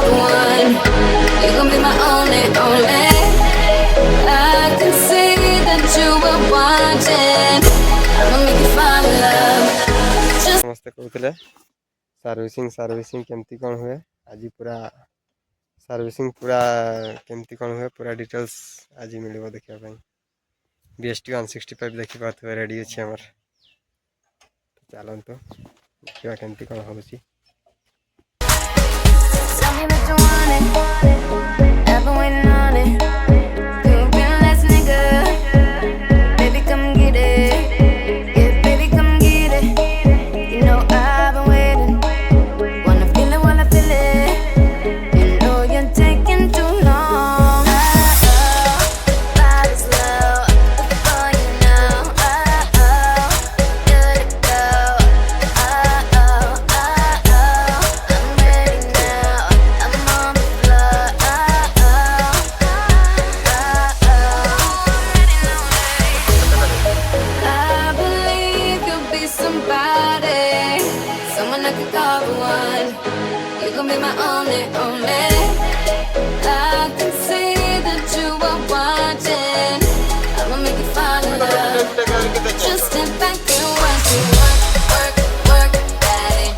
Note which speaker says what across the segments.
Speaker 1: the one. You gon' be my only, only. I can see that you were watching. I'ma make you fall in love. Just
Speaker 2: ସମସ୍ତେ କହୁଥିଲେ servicing କେମିତି କ'ଣ ହୁଏ। ଆଜି ପୁରା servicing ପୁରା କେମିତି କ'ଣ ହୁଏ ପୁରା ଡିଟେଲ୍ସ ଆଜି ମିଳିବ ଦେଖିବା ପାଇଁ। BST 165 ଦେଖିପାରୁଥିବେ ରେଡ଼ି ଅଛି ଆମର। ଚାଲନ୍ତୁ ଦେଖିବା କେମିତି କ'ଣ ହେଉଛି।
Speaker 1: tell me that you want it. I've been waiting on it. You've been last nigga. Baby, come get it. Yeah, baby, come get it. You know I've been waiting. Wanna feel it while I feel it. You know you're taking too long. Body's low before you know. Good to go. I'm ready now. I'm on the floor. I believe you'll be somebody, someone I could call the one. You gon' be my only, only. I can see that you are watching. I'ma make you fall in love. Just sit back and watch me work, work, work, daddy.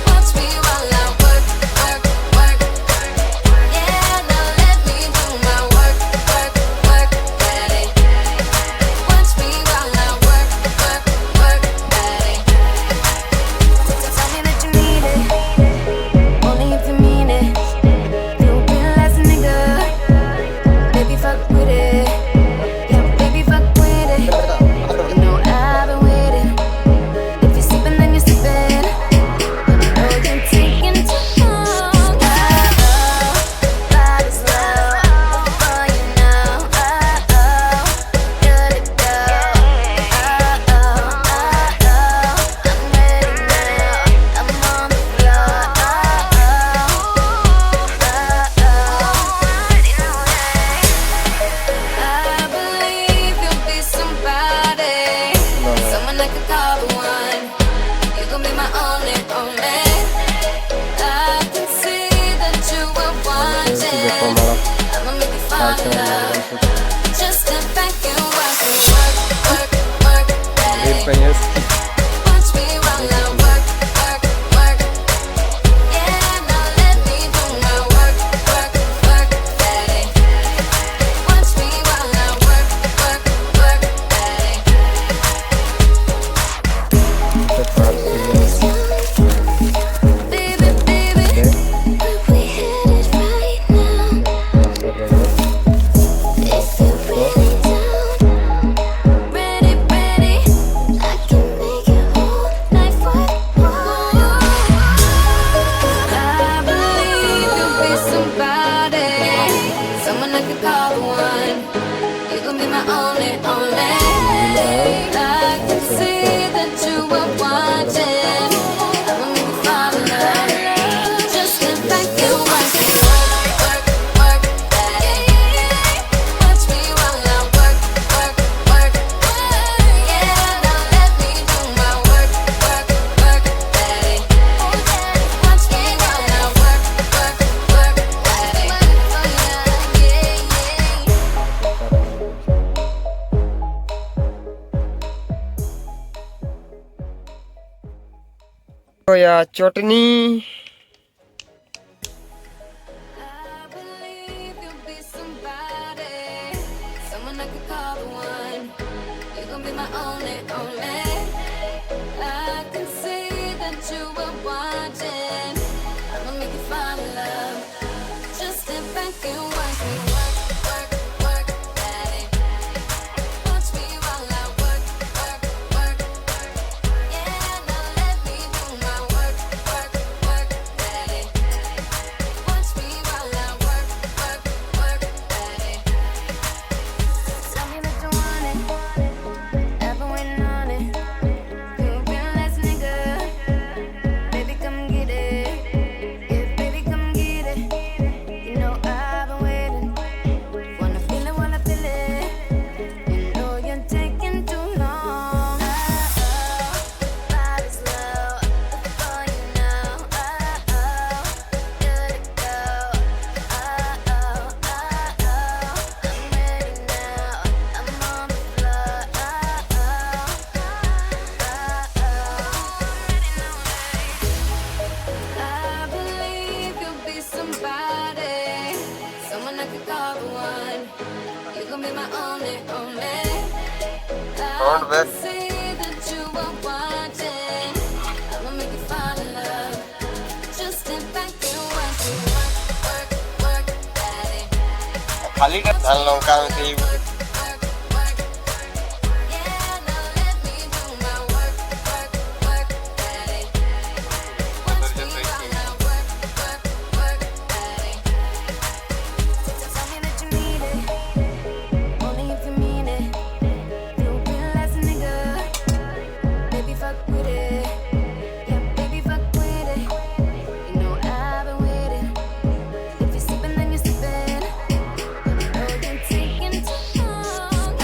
Speaker 1: Watch me while I work, work, work. Yeah, now let me do my work, work, work, daddy. Watch me while I work, work, work, daddy. Tell me that you need it, only if you mean it. You've been last nigga, baby fuck with it. Yeah, baby fuck with it. You know I've been waiting. If you're sleeping, then you're sleeping. You know you're taking too long. Body's low before you know. Good to go. I'm ready now. I'm on the floor. I believe you'll be somebody, someone I could call the one. You gon' be my only, only. I can see that you were watching. I'ma make you fall in love. Just sit back and watch me work, work, work, daddy. Watch me while I work, work, work. Yeah, now let me do my work, work, work, daddy. Watch me while I work, work, work, daddy. Baby, baby, we hit it right now. If you're really down, ready, ready, I can make your whole life worthwhile. I believe you'll be somebody, someone I could call the one. You gon' be my only, only. I can see that you were watching. I'ma make you fall in love. Just sit back and watch me work, work, work, daddy. Watch me while I work, work, work. Yeah, now let me do my work, work, work, daddy. Watch me while I work, work, work, daddy.
Speaker 2: या चटनी
Speaker 1: I believe you'll be somebody, someone I could call the one. You gon' be my only, only. I can see that you were watching. I'ma make you fall in love. Just sit back and watch me work, work, work, daddy. Watch me while I work, work, work. Yeah, now let me do my work, work, work, daddy. Watch me while I work, work, work, daddy. Tell me that you want it. I've been waiting on it. You've been last nigga. Baby, come get it. Yeah, baby, come get it. You know I've been waiting. somebody, someone I could call the one. You gon' be my only, only. I
Speaker 2: Don't
Speaker 1: can
Speaker 2: wait.
Speaker 1: see that you are watching. I'ma make you fall in love. Just sit back and watch me work, work, work, daddy.
Speaker 2: खाली का धान लौका में थी
Speaker 1: Work, work, work. Yeah, now let me do my work, work, work, daddy. Watch me while I work, work, work, daddy. Tell me that you need it, only if you mean it. You real ass nigga, baby fuck with it. Yeah, baby fuck with it. You know I've been with it. If you're sleeping, then you're sleeping. Oh, you're taking too long.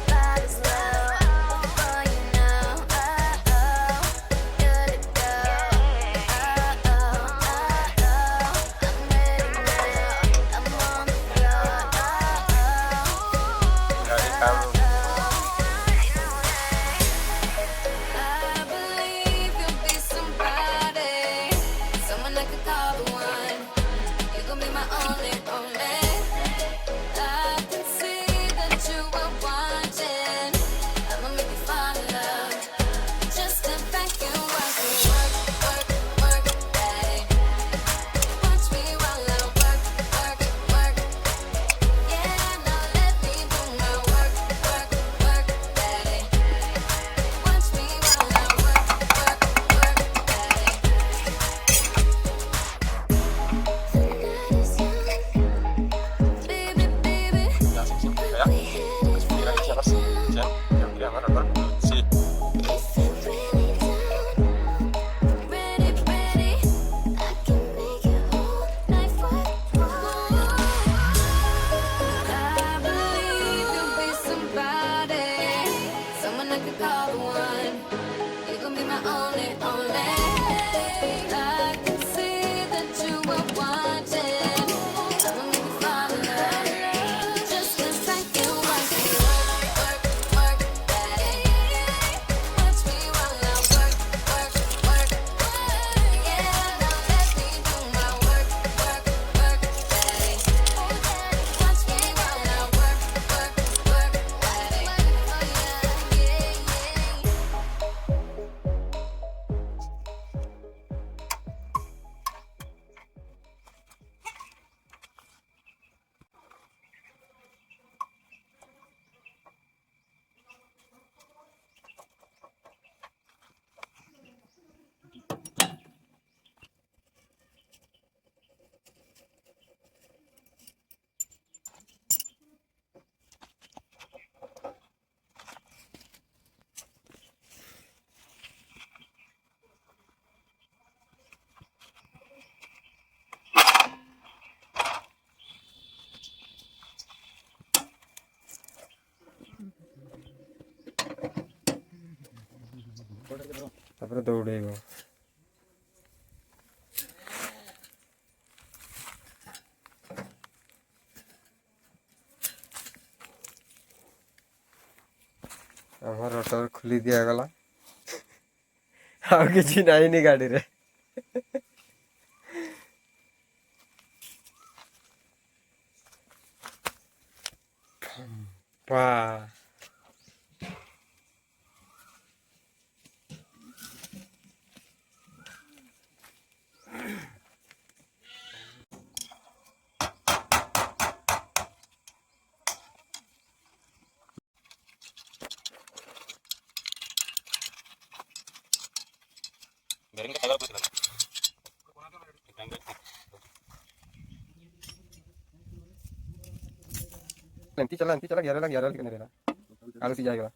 Speaker 1: Body slow, before you know. Good to go. I'm ready now. I'm on the floor.
Speaker 2: गाड़ी काम
Speaker 1: I believe you'll be somebody, someone I could call the one. You gon' be my only, only. I can see that you are watching. I'ma make you fall in love. Just sit back and watch me work, work, work, daddy. Watch me while I work, work, work. Yeah, now let me do my work, work, work, daddy. Watch me while I work, work, work, daddy. The night is young, baby, baby. We headed for
Speaker 2: kira siapa
Speaker 1: it
Speaker 2: sih
Speaker 1: now.
Speaker 2: Jen kira mana apa si
Speaker 1: If you're really down, ready, ready, I can make your whole life worthwhile. I believe you'll be somebody, someone I could call the one. You gon' be my only, only. I can see that you are watching. I'ma make you fall in love. Just sit back and watch me work, work, work, daddy. Watch me while I work, work, work. Yeah, now let me do my work, work, work, daddy. Watch me while I work, work, work, daddy.
Speaker 2: ତାପରେ ଦୌଡ଼େଇବ ଆମର rotor ଖୋଲି ଦିଆଗଲା ଆଉ କିଛି ନାହିଁନି ଗାଡ଼ିରେ ପା nanti चला 11 लेकिन रहेगा आलू सी जाएगा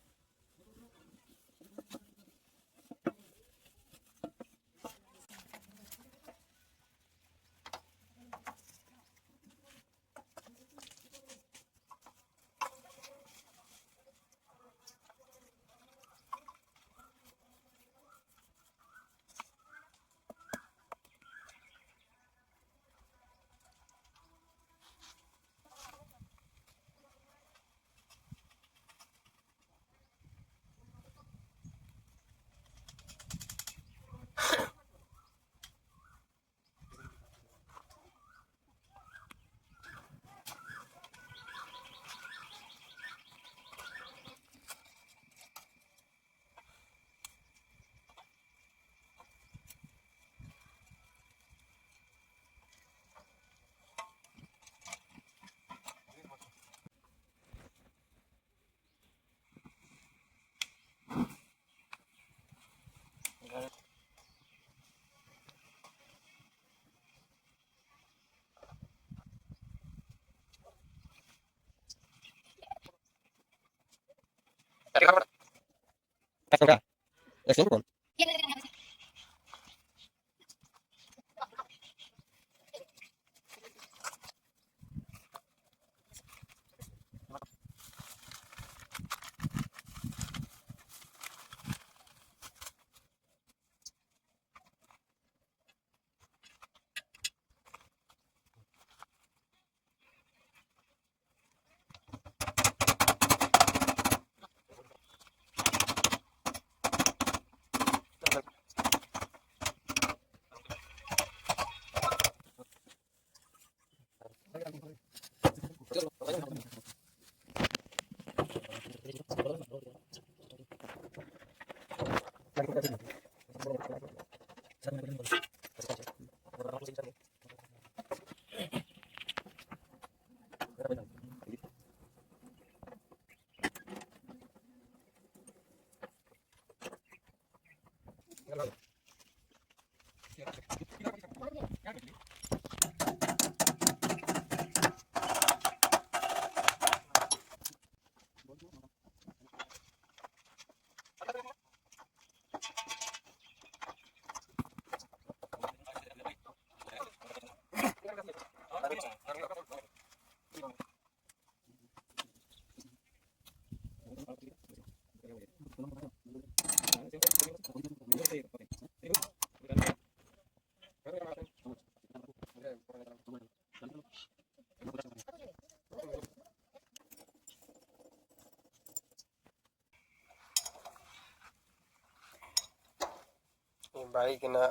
Speaker 2: बाइक ना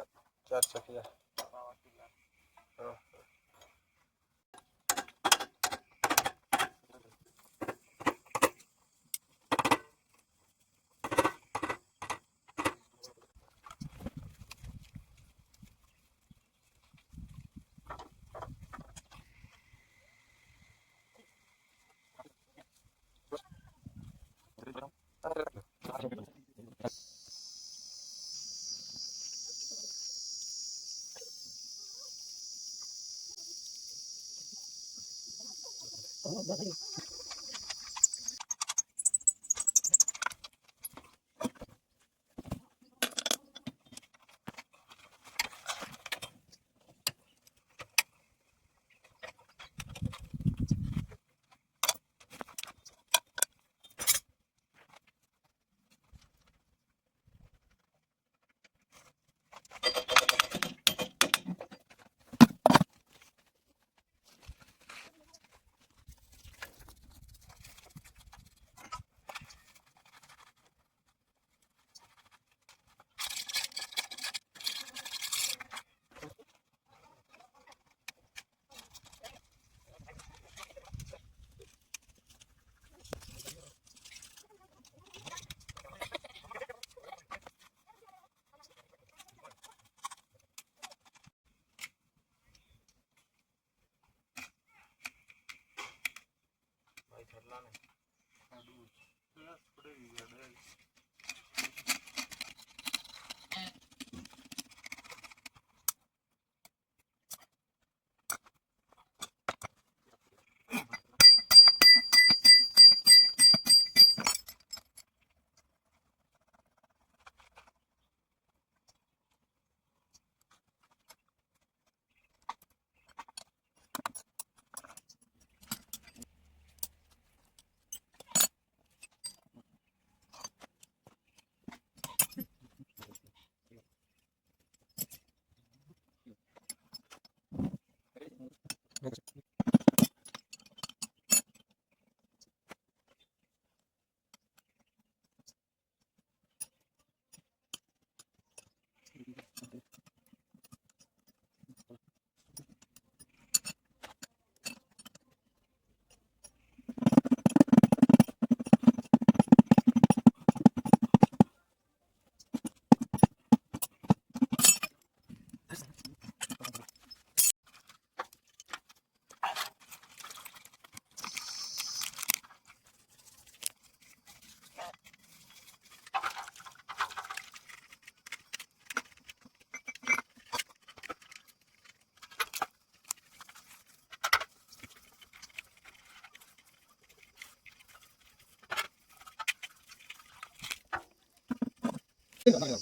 Speaker 2: 4 चकिया मैंने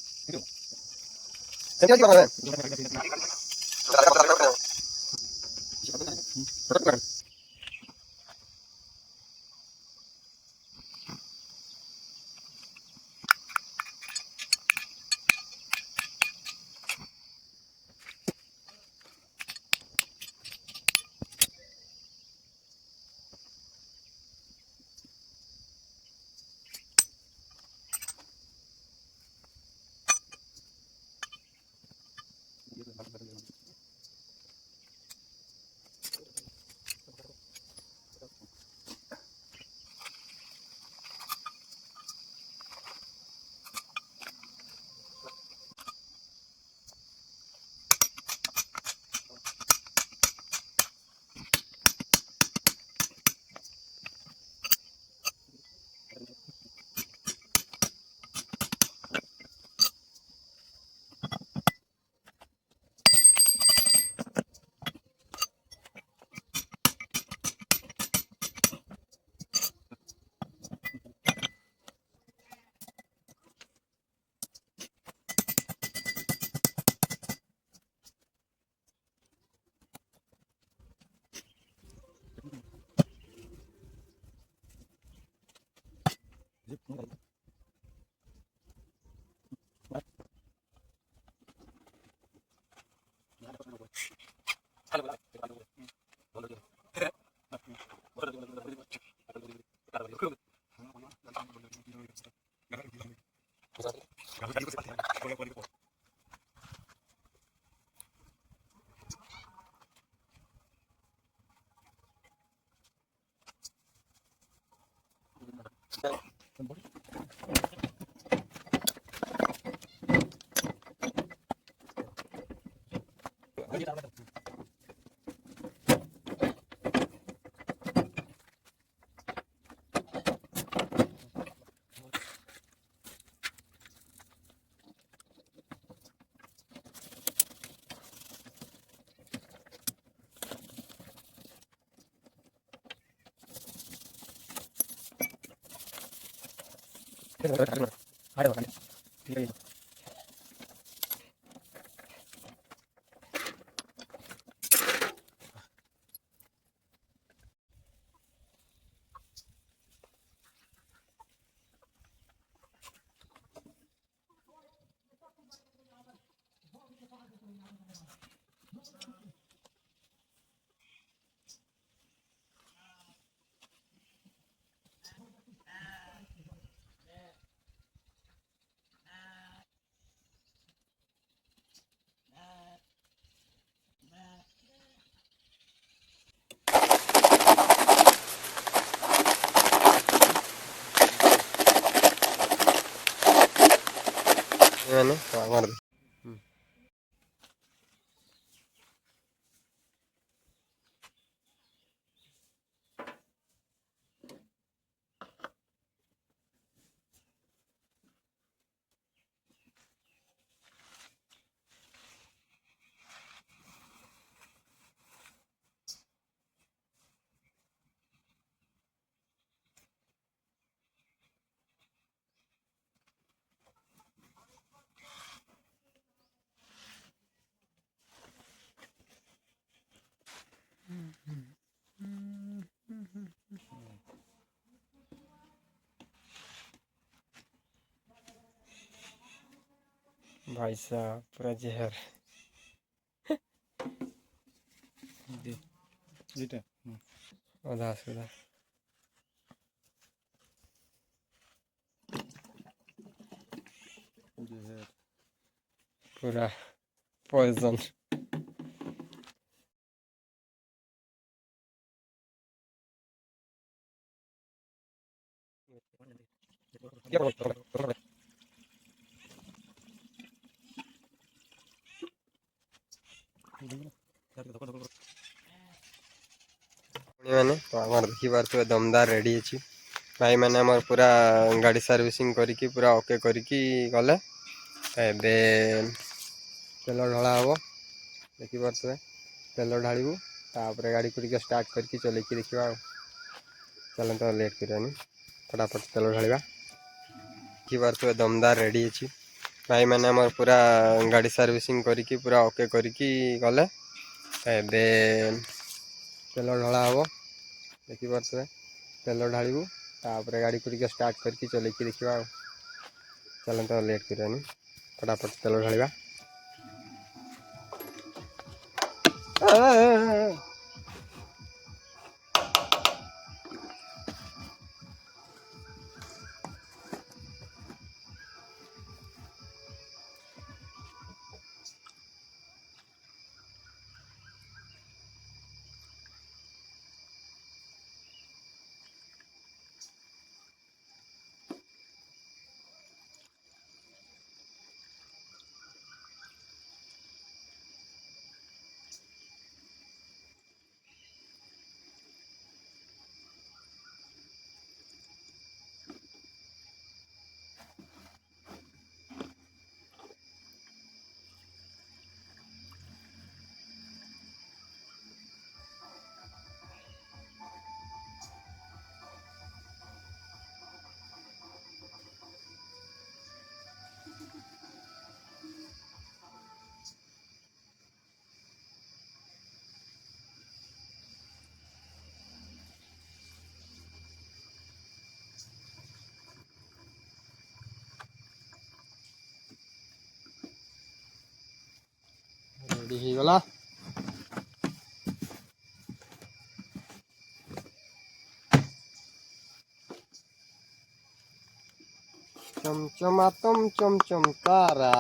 Speaker 2: मार दे। भाई साहब पूरा जहर उदास उदास पूरा पॉइजन। मैंने आमर देखी पारे दमदार रेडी अच्छी भाई मैंने आम पूरा गाड़ी सर्विसिंग करिकी पूरा ओके करिकी गले एबे तेल ढला हम देखी पारे तेल ढालू तापर गाड़ी को टिके स्टार्ट करके चलैकी देखा चल तो लेट करानी फटाफट तेल ढाला देखी पारे दमदार रेडी अच्छी भाई मैंने आमर पूरा गाड़ी सर्विसिंग करिकी पूरा ओके करिकी गले एबे तेल ढला हम देखिपे तेल ढालू तापर गाड़ी को टिके स्टार्ट करके चलैकी देखा चलते तो लेट करानी फटाफट तेल ढालिबा रेडी हो गला चमचमातम चमचमकारा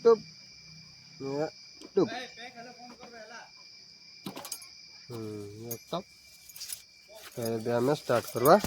Speaker 2: टुप टुप टप स्टार्ट करवा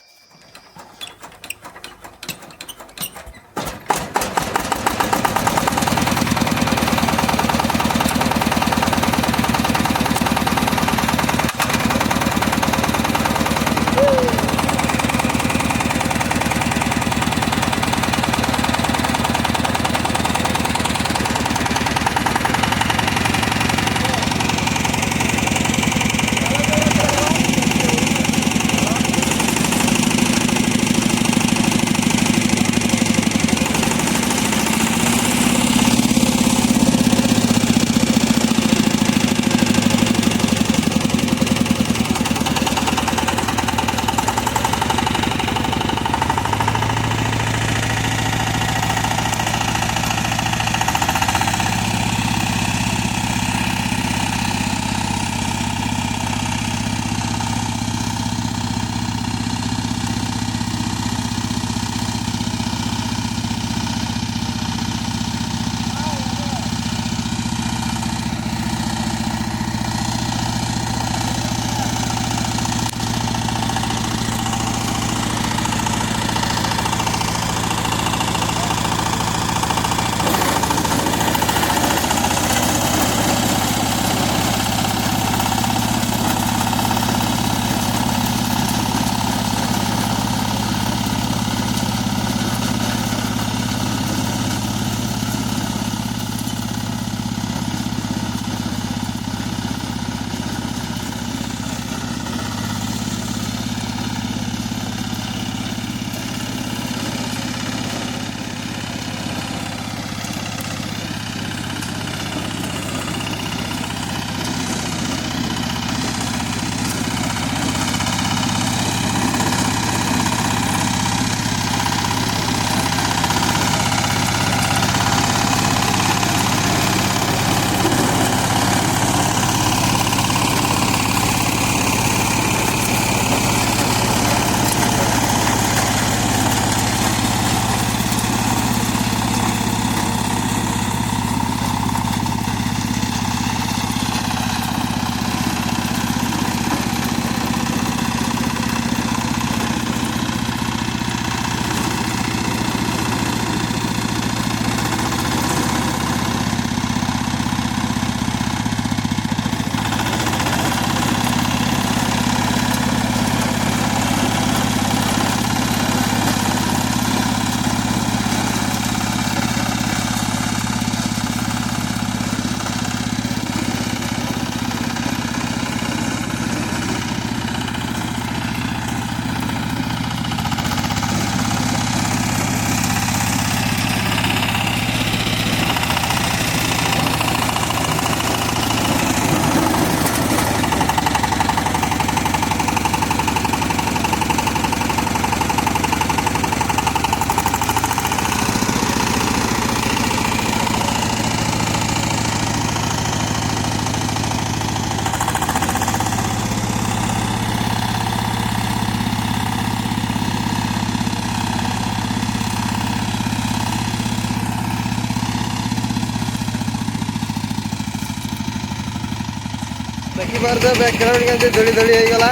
Speaker 2: देखिपारे बैकग्राउंड के धूली धूली होगला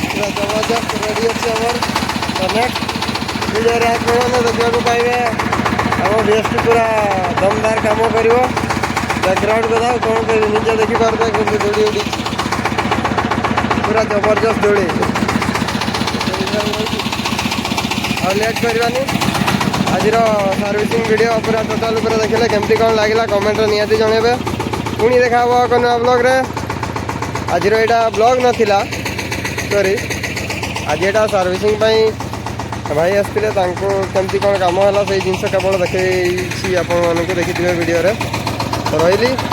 Speaker 2: पूरा जबरदस्त रेडी अच्छे आमर नेक्स्ट वीडियो आपने देखा पाइबे आम बेस्ट पूरा दमदार कम कर बैकग्राउंड कथा कौन कह निजे देखिपारे केमती धूली उड़ी पूरा जबरदस्त धूली आ लेट करवानी आज सर्विसिंग वीडियो पूरा टोटाल देखले केमती कौन लगे कमेंट निहाती जनइबे पुणी देखा नया ब्लॉग रे आज यहाँ ब्लॉग नाला सॉरी आज यहाँ सर्विसिंग भाई आसते केमती कौन कम है से जिन केवल देखी आपण देखिए वीडियो रे तो रही।